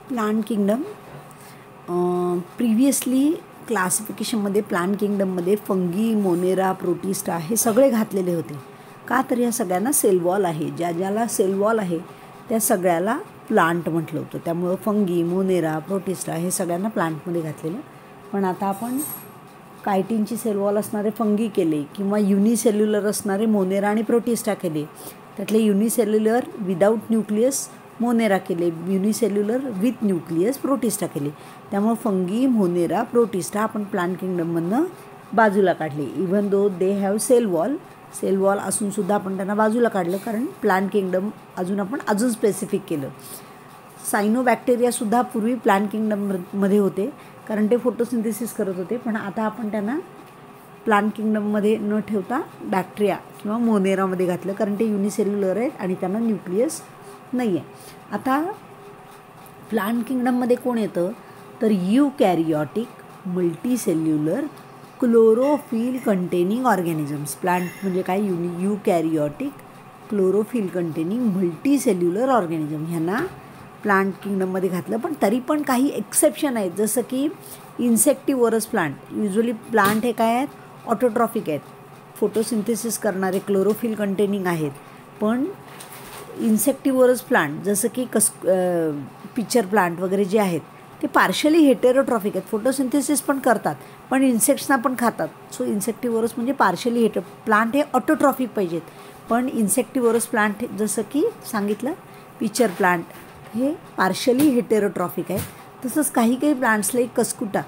Plant kingdom previously क्लासिफिकेशनमध्ये plant किंगडममध्ये fungi, monera, protista हे सगळे घातलेले होते. का तर या सगळ्यांना सेल वॉल आहे. ज्याला सेल वॉल आहे त्या सगळ्याला प्लांट म्हटलं होतं. त्यामुळं फंगी, मोनेरा, प्रोटिस्टा हे सगळ्यांना प्लांटमध्ये घातलेलं. पण आता आपण कायटिनची सेल वॉल असणारे फंगी केले किंवा युनिसेल्युलर असणारे मोनेरा आणि प्रोटिस्टा केले. त्यातले युनिसेल्युलर विदाऊट न्यूक्लियस मोनेरा केले, युनिसेल्युलर विथ न्यूक्लियस प्रोटिस्टा केले. त्यामुळे फंगी, मोनेरा, प्रोटिस्टा आपण प्लांट किंगडममधनं बाजूला काढले. Even though they have cell wall असूनसुद्धा आपण त्यांना बाजूला काढलं, कारण प्लांट किंगडम अजून स्पेसिफिक केलं. सायनोबॅक्टेरियासुद्धा पूर्वी प्लांट किंगडममध्ये होते, कारण ते फोटोसिंथेसिस करत होते. पण आता आपण त्यांना प्लांट किंगडममध्ये न ठेवता बॅक्टेरिया किंवा मोनेरामध्ये घातलं, कारण ते युनिसेल्युलर आहेत आणि त्यांना न्यूक्लियस नाही आहे. आता प्लांट किंगडममध्ये कोण येतं तर eukaryotic, multicellular, chlorophyll containing organisms. Plant म्हणजे काय? Eukaryotic, chlorophyll containing, multicellular organism ह्यांना प्लांट किंगडममध्ये घातलं. पण तरी पण काही एक्सेप्शन आहेत, जसं की इन्सेक्टिव्हरस प्लांट. युजली प्लांट हे काय आहेत? ऑटोट्रॉफिक आहेत, फोटोसिंथेसिस करणारे, क्लोरोफिल कंटेनिंग आहेत. पण इन्सेक्टिव्हरस प्लांट जसं की पिक्चर प्लांट वगैरे जे आहेत ते पार्शली हेटेरोट्रॉफिक आहेत, फोटोसिंथेसिस पण करतात पण इन्सेक्ट्सना पण खातात. सो इन्सेक्टिव्हरस म्हणजे पार्शली प्लांट हे ऑटोट्रॉफिक पाहिजेत. पण इन्सेक्टिव्हरस प्लांट जसं की सांगितलं पिक्चर प्लांट हे पार्शली हेटेरोट्रॉफिक आहेत. तसंच काही प्लांट्स लाईक कस्कुटा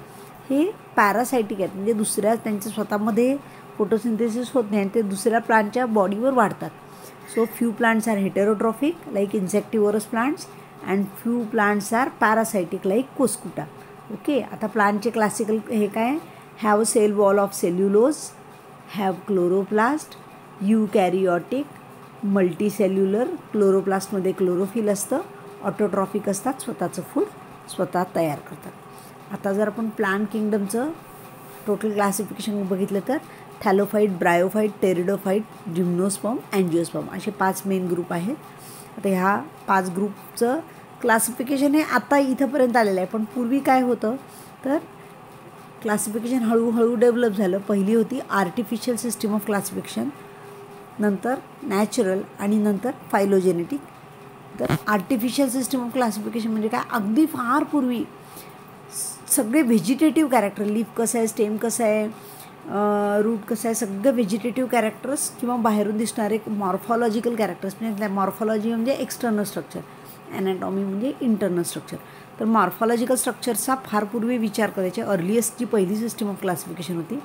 हे पॅरासायटिक आहेत, म्हणजे त्यांच्या स्वतःमध्ये फोटोसिंथेसिस होत नाही आणि ते दुसऱ्या प्लांटच्या बॉडीवर वाढतात. So few plants are heterotrophic like insectivorous plants and few plants are parasitic like Cuscuta. Okay, आता प्लांटचे क्लासिकल हे काय? Have cell wall of cellulose, have chloroplast, eukaryotic, multicellular, क्लोरोप्लास्टमध्ये क्लोरोफिल असतं, ऑटोट्रॉफिक असतात, स्वतःचं फूड स्वतः तयार करतात. आता जर आपण प्लांट किंगडमचं टोटल क्लासिफिकेशन बघितलं तर थॅलोफाईट, ब्रायोफाईट, टेरिडोफाईट, जिम्नोस्पर्म, अँजिओस्पर्म असे 5 मेन ग्रुप आहेत. आता ह्या 5 ग्रुपचं क्लासिफिकेशन हे आता इथंपर्यंत आलेलं आहे. पण पूर्वी काय होतं तर क्लासिफिकेशन हळूहळू डेव्हलप झालं. पहिली होती आर्टिफिशियल सिस्टीम ऑफ क्लासिफिकेशन, नंतर नॅचरल आणि नंतर फायलोजेनेटिक. तर आर्टिफिशियल सिस्टीम ऑफ क्लासिफिकेशन म्हणजे काय? अगदी फार पूर्वी सगळे व्हेजिटेटिव्ह कॅरेक्टर, लीफ कसं आहे, स्टेम कसं आहे, रूट कसं आहे, सगळं व्हेजिटेटिव्ह कॅरेक्टर्स किंवा बाहेरून दिसणारे मॉर्फॉलॉजिकल कॅरेक्टर्स. म्हणजे मॉर्फॉलॉजी म्हणजे एक्सटर्नल स्ट्रक्चर, ॲनाटॉमी म्हणजे इंटरनल स्ट्रक्चर. तर मॉर्फॉलॉजिकल स्ट्रक्चरचा फार पूर्वी विचार करायचे. अर्लिएस्ट जी पहिली सिस्टीम ऑफ क्लासिफिकेशन होती.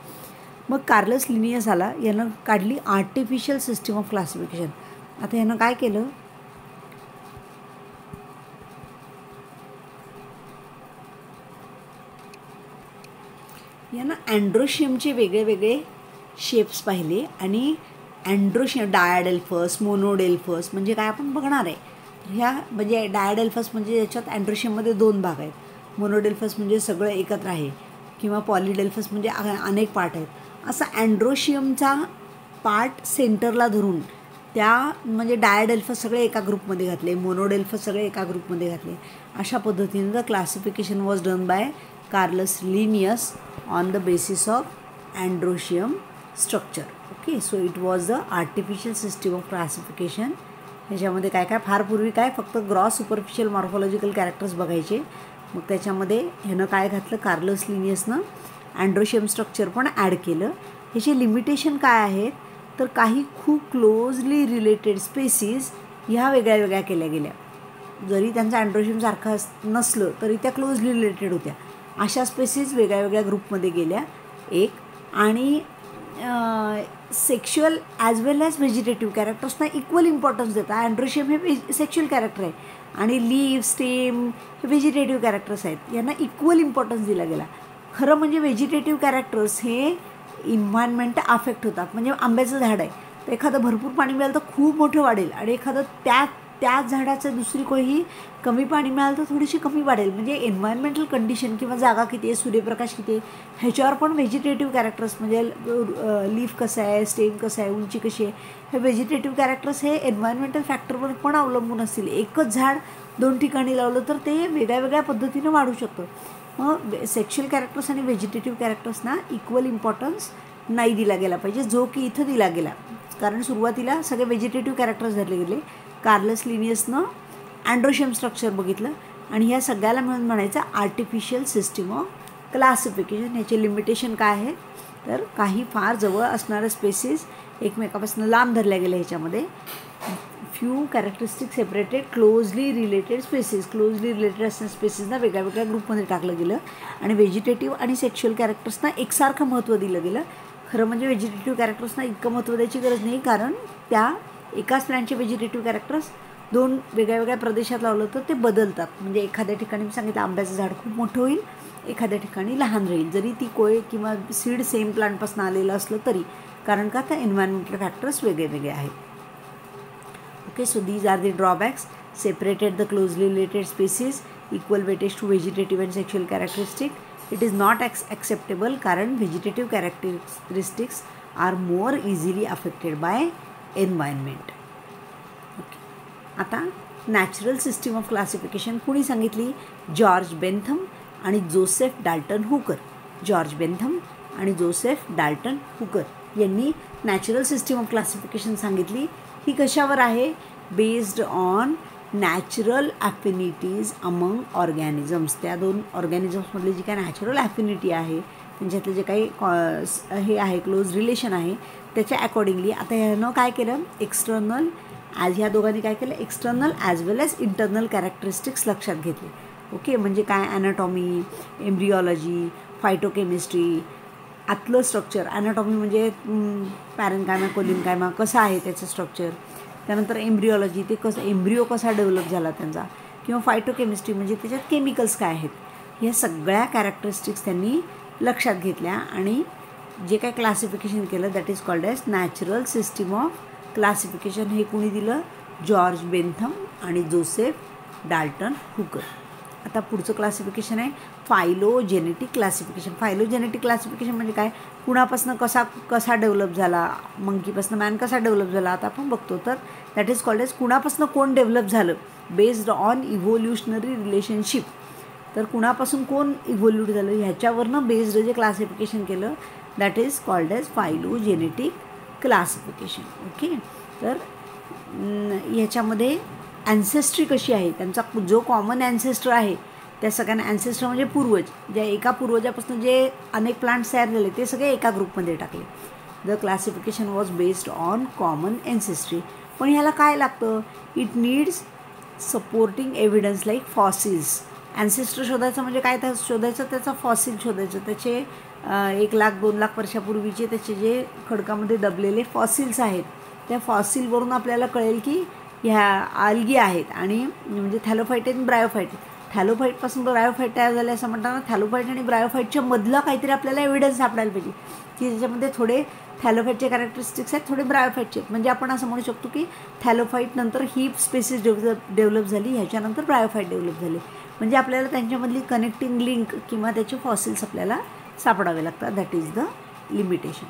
मग कार्लस लिनियस आला, यानं काढली आर्टिफिशियल सिस्टीम ऑफ क्लासिफिकेशन. आता यानं काय केलं? यानं अँड्रोशियमचे वेगळे वेगळे शेप्स पाहिले आणि अँड्रोशियम डायाडेल्फस, मोनोडेल्फस म्हणजे काय आपण बघणार आहे. ह्या म्हणजे डायाडेल्फस म्हणजे याच्यात अँड्रोशियममध्ये 2 भाग आहेत. मोनोडेल्फस म्हणजे सगळं एकत्र आहे किंवा पॉलिडेल्फस म्हणजे अनेक पार्ट आहेत. असा अँड्रोशियमचा पार्ट सेंटरला धरून त्या म्हणजे डायाडेल्फस सगळे एका ग्रुपमध्ये घातले, मोनोडेल्फस सगळे एका ग्रुपमध्ये घातले. अशा पद्धतीनं the classification was done by Carolus Linnaeus on the basis of androecium structure. Okay, so it was the artificial system of classification. ह्याच्यामध्ये काय काय फार पूर्वी काय फक्त ग्रॉस सुपरफिशियल मॉर्फॉलॉजिकल कॅरेक्टर्स बघायचे. मग त्याच्यामध्ये ह्यानं काय घातलं? कार्लस लिनियसनं अँड्रोशियम स्ट्रक्चर पण ॲड केलं. ह्याचे लिमिटेशन काय आहेत तर काही खूप क्लोजली रिलेटेड स्पेसीज ह्या वेगळ्या वेगळ्या केल्या गेल्या. जरी त्यांचा अँड्रोशियम सारखं नसलं तरी त्या क्लोजली रिलेटेड होत्या. अशा स्पेसीज वेगळ्या वेगळ्या ग्रुपमध्ये गेल्या एक. आणि सेक्शुअल ॲज वेल ॲज व्हेजिटेटिव्ह कॅरेक्टर्सना इक्वल इम्पॉर्टन्स देतात. अँड्रोशियम हे सेक्शुअल कॅरेक्टर आहे आणि लीफ, स्टेम हे व्हेजिटेटिव्ह कॅरेक्टर्स आहेत. यांना इक्वल इम्पॉर्टन्स दिला गेला. खरं म्हणजे व्हेजिटेटिव्ह कॅरेक्टर्स हे इन्व्हायरमेंट अफेक्ट होतात. म्हणजे आंब्याचं झाड आहे तर एखादं भरपूर पाणी मिळालं तर खूप मोठं वाढेल आणि एखादं त्याच झाडाचं दुसरी कोणी कमी पाणी मिळालं तर थोडीशी कमी वाढेल. म्हणजे एन्व्हायरमेंटल कंडिशन किंवा जागा किती आहे, सूर्यप्रकाश किती आहे ह्याच्यावर पण व्हेजिटेटिव्ह कॅरेक्टर्स म्हणजे लीफ कसं आहे, स्टेम कसं आहे, उंची कशी आहे, हे व्हेजिटेटिव्ह कॅरेक्टर्स हे एन्व्हायरमेंटल फॅक्टरवर पण अवलंबून असतील. एकच झाड 2 ठिकाणी लावलं तर ते वेगळ्या वेगळ्या पद्धतीनं वाढू शकतं. मग सेक्शुअल कॅरेक्टर्स आणि व्हेजिटेटिव्ह कॅरेक्टर्सना इक्वल इम्पॉर्टन्स नाही दिला गेला पाहिजे, जो की इथं दिला गेला. कारण सुरुवातीला सगळे व्हेजिटेटिव्ह कॅरेक्टर्स धरले गेले. कार्लस लिनियसनं अँड्रोशियम स्ट्रक्चर बघितलं आणि ह्या सगळ्याला मिळून म्हणायचं आर्टिफिशियल सिस्टीम ऑफ क्लासिफिकेशन. ह्याचे लिमिटेशन काय आहे तर काही फार जवळ असणाऱ्या स्पेसिस एकमेकापासून लांब धरल्या गेल्या. ह्याच्यामध्ये few characteristic separated closely related spaces, closely related असणाऱ्या स्पेसिसना वेगळ्या वेगळ्या ग्रुपमध्ये टाकलं गेलं आणि व्हेजिटेटिव्ह आणि सेक्शुअल कॅरेक्टर्सना एकसारखं महत्त्व दिलं गेलं. खरं म्हणजे व्हेजिटेटिव्ह कॅरेक्टर्सना इतकं महत्त्व द्यायची गरज नाही, कारण त्या एकाच प्लॅनचे व्हेजिटेटिव्ह कॅरेक्टर्स 2 वेगळ्या वेगळ्या प्रदेशात लावलं तर ते बदलतात. म्हणजे एखाद्या ठिकाणी मी सांगितलं आंब्याचं झाड खूप मोठं होईल, एखाद्या ठिकाणी लहान राहील, जरी ती कोय किंवा सीड सेम प्लांटपासून आलेलं असलं तरी, कारण का त्या एन्व्हायरमेंटल फॅक्टर्स वेगळे वेगळे आहेत. Okay, so these are the drawbacks. Separated the closely related species, equal weightage to vegetative and sexual characteristic. It is not acceptable कारण vegetative characteristics are more easily affected by environment. Okay, आता natural system of classification कुणी सांगितली? George Bentham आणि Joseph Dalton Hooker. George Bentham आणि Joseph Dalton Hooker यांनी natural system of classification सांगितली. ही कशावर आहे? Based on natural affinities among organisms. त्या 2 ऑर्गॅनिझम्समधली जी काय नॅचरल ॲफिनिटी आहे, त्यांच्यातले जे काही हे आहे क्लोज रिलेशन आहे, त्याच्या अकॉर्डिंगली आता ह्यानं काय केलं? एक्सटर्नल ह्या दोघांनी काय केलं? एक्सटर्नल ॲज वेल एज इंटरनल कॅरेक्टरिस्टिक्स लक्षात घेतले. ओके, म्हणजे काय? ॲनाटॉमी, एम्ब्रिओलॉजी, फायटोकेमिस्ट्री, आतलं स्ट्रक्चर. ॲनाटॉमी म्हणजे पॅरेन्कायमा, कोलिनकायमा कसं आहे त्याचं स्ट्रक्चर. त्यानंतर एम्ब्रिओलॉजी, ते कसं एम्ब्रिओ कसा डेव्हलप झाला त्यांचा, किंवा फायटोकेमिस्ट्री म्हणजे त्याच्यात केमिकल्स काय आहेत. ह्या सगळ्या कॅरेक्टरिस्टिक्स त्यांनी लक्षात घेतल्या आणि जे काय क्लासिफिकेशन केलं that is called as natural system of classification. हे कुणी दिलं? जॉर्ज बेंथम आणि जोसेफ डाल्टन हुकर. आता पुढचं क्लासिफिकेशन आहे फायलोजेनेटिक क्लासिफिकेशन. फायलोजेनेटिक क्लासिफिकेशन म्हणजे काय? कुणापासून कसा डेव्हलप झाला, मंकीपासून मॅन कसा डेव्हलप झाला आता आपण बघतो. तर दॅट इज कॉल्ड एज कुणापासून कोण डेव्हलप झालं बेस्ड ऑन इव्होल्युशनरी रिलेशनशिप. तर कुणापासून कोण इव्होल्यूट झालं ह्याच्यावरनं बेस्ड जे क्लासिफिकेशन केलं that is called as phylogenetic classification. Okay, तर ह्याच्यामध्ये ॲन्सेस्ट्री कशी आहे, त्यांचा जो कॉमन ॲन्सेस्टर आहे त्या सगळ्यांना, ॲन्सेस्टर म्हणजे पूर्वज, ज्या एका पूर्वजापासून जे अनेक प्लांट्स तयार झाले ते सगळे एका ग्रुपमध्ये टाकले. The classification was based on common ancestry. पण ह्याला काय लागतं? It needs supporting evidence like fossils. Ancestor शोधायचं म्हणजे काय शोधायचं? त्याचा फॉसिल शोधायचं. त्याचे 1 लाख 2 लाख वर्षापूर्वीचे त्याचे जे खडकामध्ये दबलेले फॉसिल्स आहेत, त्या फॉसिलवरून आपल्याला कळेल की ह्या आल्गी आहेत आणि म्हणजे थॅलोफाईट आणि ब्रायोफाईट. थॅलोफाईटपासून ब्रायोफाईट तयार झाले असं म्हणताना थॅलोफाईट आणि ब्रायोफाईटच्या मधलं काहीतरी आपल्याला एव्हिडन्स सापडायला पाहिजे की ज्याच्यामध्ये थोडे थॅलोफाईटचे कॅरेक्टरिस्टिक्स आहेत, थोडे ब्रायोफाईटचे आहेत. म्हणजे आपण असं म्हणू शकतो की थॅलोफाईट नंतर ही स्पेसिस डेव्हलप झाली, ह्याच्यानंतर ब्रायोफाईट डेव्हलप झाले. म्हणजे आपल्याला त्यांच्यामधली कनेक्टिंग लिंक किंवा त्याचे फॉसिल्स आपल्याला सापडावे लागतात. That is the limitation.